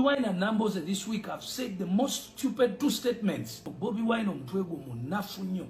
Wine and Namboze this week have said the most stupid two statements. Bobi Wine omutwego munafu nnyo.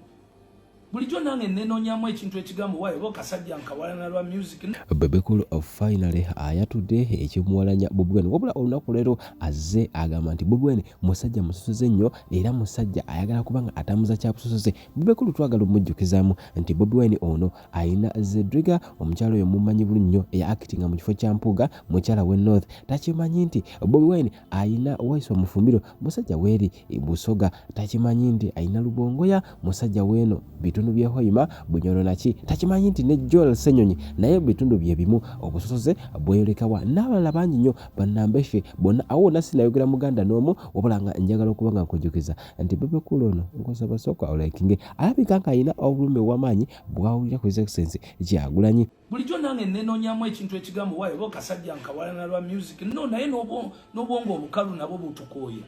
Bulijjo nange nenonyamu ekintu ekigambo wayo bokasajja nkawalana lwa music. Bebe Cool finally ayatudde ekimuwalanya Bobi Wine. Wabula olunaku leero azze agamba nti Bobi Wine musajja musosoze nnyo era musajja ayagala kubanga atamuza kya busosoze. Bebe Cool twagala omujjukizaamu nti Bobi Wine ono ayina Zedriga omukyalo oyo mumanyi bulungi nnyo eya actinga mu kifo kya Mpuuga mukyala we North. Takimanyi nti Bobi Wine ayina Waiso Mufumbiro musajja weeri Busoga. Takimanyi nti ayina Lubongoya musajja weeno bitundu bye Hoima Bunyoro naki. Takimanyi nti ne Joel Senyonyi naye bitundu bye bimu obusosoze bweyolekawa n'abalala bangi nnyo bannambeshe bonna awo nasinayogera muganda n'omu wabula nga njagala okuba nga nkujjukiza nti Bebe Cool ono nkosaba sooka olakinge alabika nga ayina obulumi obw'amaanyi bwawulira ku Excellency Kyagulanyi. Bulijjo nange nenonyamu ekintu ekigambo wayo bokasajja nkawalana lwa music no naye n'obwongo obukalu nabo butukooya.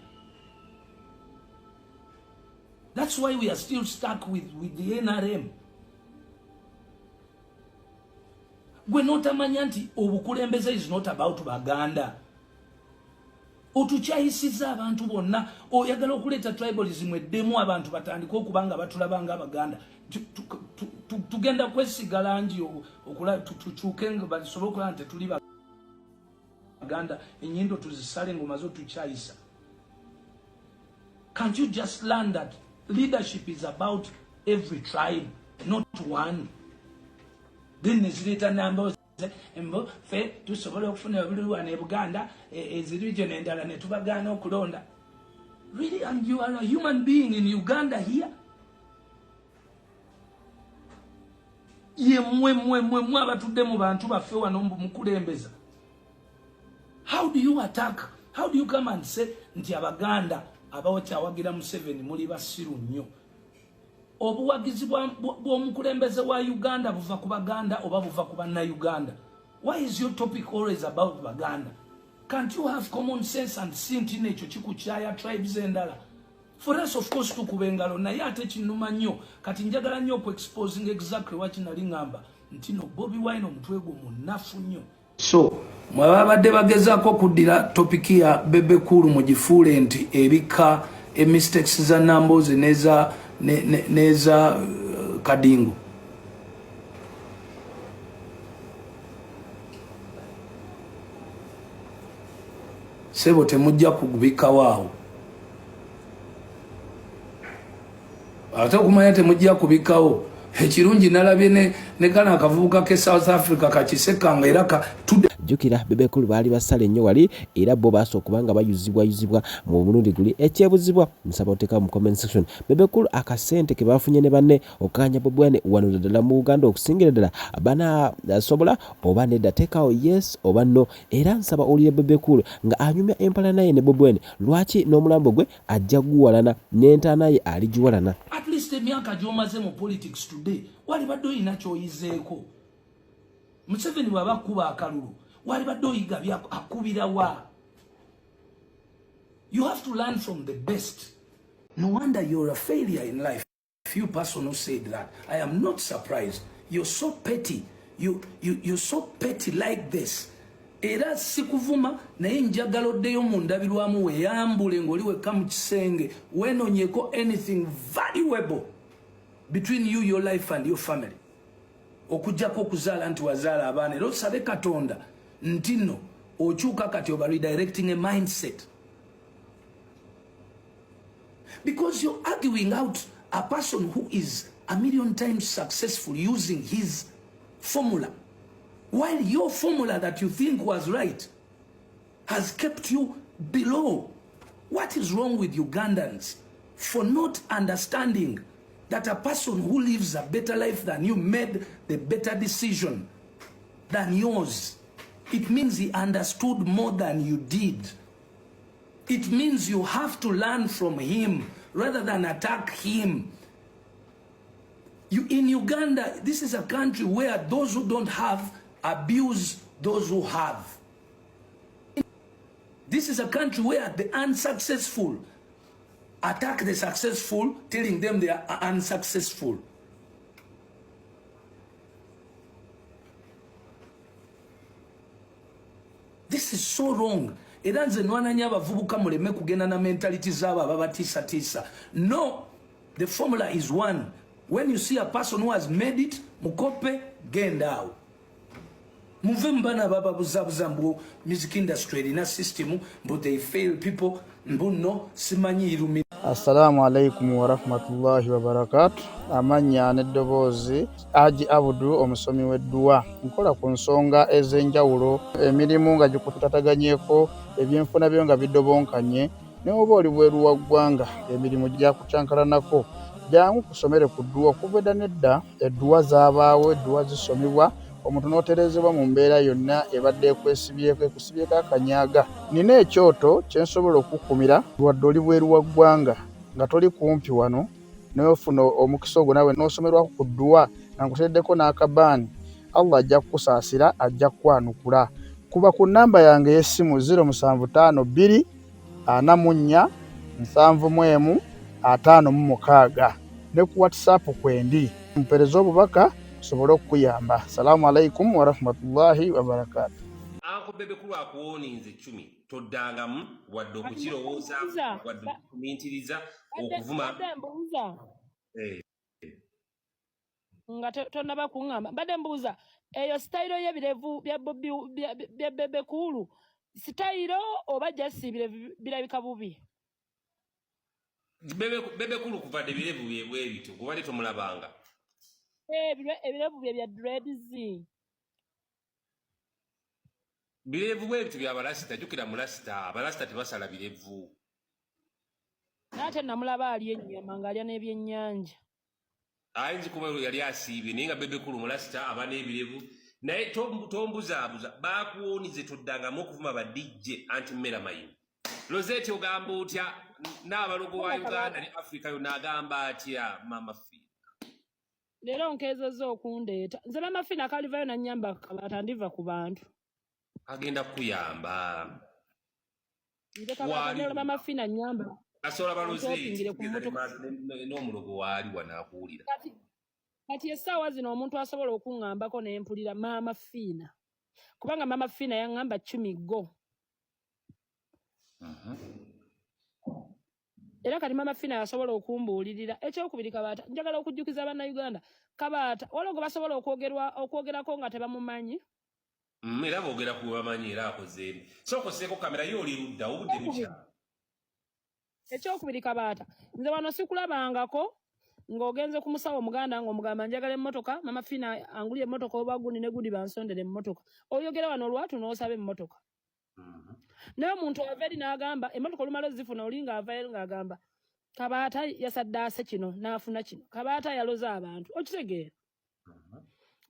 That's why we are still stuck with the NRM. Gwe notamanya nti obukulembeze is not about Baganda. Otukyayisiza abantu bonna oyagala okuleeta tribalism eddemu abantu batandika okubanga batulabanga Abaganda. Tugenda kwesigala nti tukyuke nga basobola okulaba nti tuli Baganda ennyindo tuzisale ngomazo tukyayisa. Can't you just learn that leadership is about every tribe, not one? Then is later Namboze embo fe tusobola okufuna ebulwana e Buganda region endala ne tubagana okulonda. Really, and you are a human being in Uganda here? Ye mwe abatudde mu bantu baffe wano mukulembeza. How do you attack? How do you come and say nti Abaganda abawakyawagira Museveni muli basiru nnyo? Obuwagizi bw'omukulembeze wa Uganda buva ku Baganda oba buva ku Bannayuganda? Why is your topic always about Baganda? Can't you have common sense and see nti nekyo kikukyaya tribes endala? For us, of course, tukube engalo naye ate kinuma nnyo kati njagala nnyo exposing exactly what nali ngamba nti no Bobi Wine omutwego munafu nnyo. So mwabadde bagezaako okuddira topiki ya Bebe Cool mugifuule nti ebika mistakes za Namboze neza Kadingo. Sebo temujja kugubika waawo. Ate okumanya temujja kubikawo. Ekirungi nalabye ne kana akavubuka ke South Africa kakisekanga era ka jukira Bebe Cool bali basale nnyo wali era bo basookubanga bayuzibwa mu Burundi guli ekyebuzibwa nsaba oteka mu comment section. Bebe Cool akasente ke bafunye ne banne okanya Bobi Wine wano ddala mu Uganda okusingira ddala bana sobola oba nedda tekao yes oba no era nsaba olire Bebe Cool nga anyumya empala naye ne Bobi Wine lwaki n'omulambo gwe ajja guwalana n'entaana ye aligiwalana. At least emyaka gy'omaze mu politics today wali badde oyina ky'oyizeeko. Museveni bw'aba kuba akalulu wali badde oyiga akubira wa? You have to learn from the best. No wonder you're a failure in life. Few person who said that. I am not surprised. You're so petty. You're so petty like this. Era sikuvuma naye njagala oddeyo mu ndabirwamu weeyambule ng'oli wekka mu kisenge weenonyeko anything valuable between you, your life and your family. Okujjako okuzaala nti wazaala abaana era osabe Katonda nti nno okyuka kati oba redirecting a mindset. Because you're arguing out a person who is a million times successful using his formula, while your formula that you think was right has kept you below. What is wrong with Ugandans for not understanding that a person who lives a better life than you made the better decision than yours? It means he understood more than you did. It means you have to learn from him rather than attack him. In Uganda, this is a country where those who don't have abuse those who have. This is a country where the unsuccessful attack the successful, telling them they are unsuccessful. This is so wrong. era nze nwananya abavubuka muleme kugenda na mentality z'abo ababatiisatiisa. No, the formula is one. When you see a person who has made it, mukope, genda awo. Muve mbana baba buzabuza mbu music industry erina system, but they fail people, mbu no, simanyi irumi. Assalamu alaikum wa rahmatullahi wa barakatuh. Amanya n'eddoboozi Aji Abudu omusomi w'edduwa. Nkola ku nsonga ez'enjawulo, emirimu nga gikutataganyeko, ebyenfuna byo nga bidobonkanye, ne oba oli bweru wa ggwanga emirimu gyakucankalanako. Jangu kusomere ku dduwa okuva edda nedda, edduwa zaabaawo, edduwa zisomibwa, omuntu n'oterezebwa mu mbeera yonna ebadde ekusibyeko akanyaaga. Nina ekyoto kye nsobola okukumira wadde oli bweru wa ggwanga nga toli kumpi wano n'ofuna omukisa ogwo nawe n'osomerwako ku dduwa nga nkuteddeko n'akabaani. Allah ajja kukusaasira, ajja kukwanukula. Kuba ku nnamba yange y'essimu 075 2 44 7 ne ku WhatsApp kwendi. Mpereza obubaka sobole okuyamba. Assalamu alaikum wa rahmatullahi wa barakatuh. Ako Bebe kulu akuwoninze 10 toddangamu wadde okukirowooza wadde okukumintiriza okuvuma nga tonaba kuŋŋamba badde mbuuza eyo sitayiro y'ebirevu bya Bobi bya Bebe kulu sitayiro oba jasi birabika bubi. Bebe kulu kuvadde birevu bye bityo kubadde tomulabanga. Ebirevu bya dreads. Birevu bwe bityo bya balasita, jukira mulasita, abalasita tebasala birevu. Nate namulaba ali ennyama ng'alya n'ebyennyanja. Ayinza kuba yali asiibye naye nga Bebe kulu mulasita aba n'ebirevu. Naye tombuzaabuza baakuwonize toddangamu okuvuma ba DJ anti mmera mayini. Lozeti ogamba otya n'abalogo wa Uganda ne Africa yonna agamba atya Mama Fina. Leero nkeezezza okundeeta. Nze Mama Fina kalivayo na nnyamba atandiva ku bantu. Agenda kuyamba. Nze kabaka Mama Fina nnyamba. Asobola balozeti n'omulogo waali wanaakuwulira. Kati essaawa zino omuntu asobola okuŋŋambako ne mpulira Mama Fina. Kubanga Mama Fina yaŋŋamba 10 go. Era kati Mama Fina yasobola okumbuulirira ekyokubiri Kabaata njagala okujjukiza Abannayuganda Kabaata waliwo basobola okwogerako nga tebamumanyi. Era boogera ku bamanyi era akozeemu. Sooka osseeko kamera yo oli ludda obudde bukyala. Ekyokubiri Kabaata nze wano sikulabangako ng'ogenze ku musawo muganda ng'omugamba njagala emmotoka Mama Fina angulye emmotoka oba gundi ne gundi bansondere emmotoka. Oyogera wano olwatu n'osaba emmotoka. Naye omuntu ava eri n'agamba emmotoka olumala ozifuna oli ng'ava eri ng'agamba Kabaata yasaddaase kino n'afuna kino. Kabaata yaloza abantu. Okitegeera?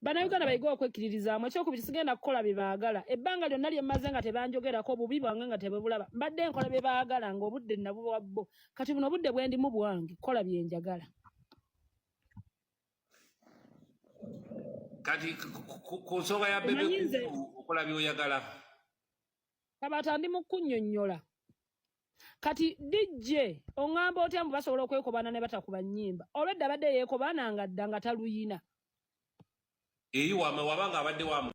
Bannayuganda bayiga okwekkiririzaamu ekyokubiri sigenda kukola bye baagala. Ebbanga lyonna lye mmaze nga tebanjogerako bubi bwange nga tebabulaba. Mbadde nkola bye baagala ng'obudde nabuwa bbo. Kati buno obudde bwe ndimu bwange kola bye njagala. Kati ku nsonga ya Bebe okola by'oyagala. Kabaata ndi mu kunnyonnyola. Kati DJ oŋŋamba otya mbu basobola okwekobana ne batakuba nnyimba. Olwedda abadde yeekobana nga dda nga taluyina. Wabanga abadde wa